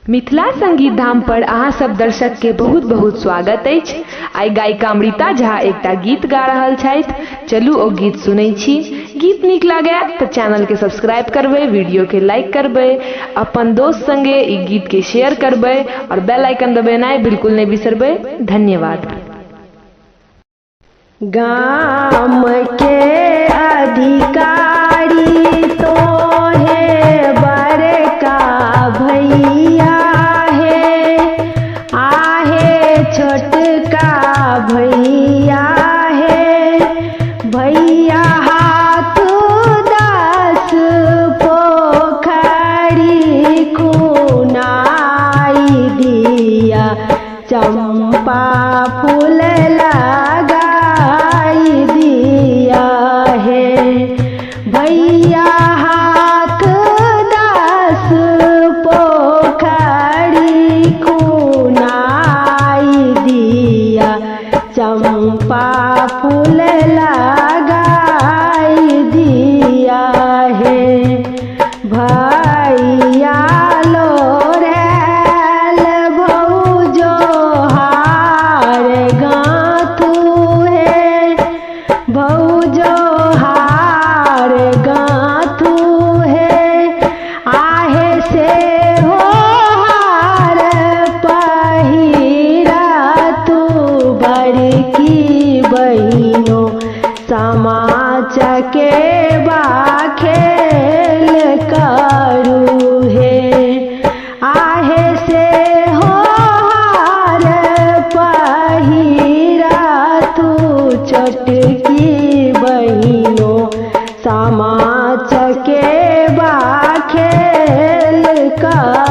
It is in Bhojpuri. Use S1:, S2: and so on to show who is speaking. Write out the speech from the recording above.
S1: मिथिला संगीत धाम पर अहाँ सब दर्शक के बहुत बहुत स्वागत अछि। आई गायिका अमृता झा एकटा गीत गा रहल छथि। चलू ओ गीत सुनै छी। गीत नीक लागे तो चैनल के सब्सक्राइब करबे, वीडियो के लाइक करबे, अपन दोस्त संगे ई गीत के शेयर करबे और बेल आइकन दबेनाइ बिल्कुल नहीं बिसरबे। धन्यवाद।
S2: गाम के अधिकारी तो है बड़का भैया है, आहे छोटका भैया है। भैया हाथ 10 पोखरी खुनाई दिया, चंपा फूल लगाई दिया है। भैया हाथ 10 पोखरी खुनाई दिया, चंपा फूल लगाई दिया है। भैया लोरेल भौजो हार गाथू है, भौजो हार गाथू है। आहे से हो हार पहिरा तू बड़की बहिनो, समाज के खेल करू है। आहे से हो हार पहिरा तू छोटकी बहिनो, समाज के खेल कर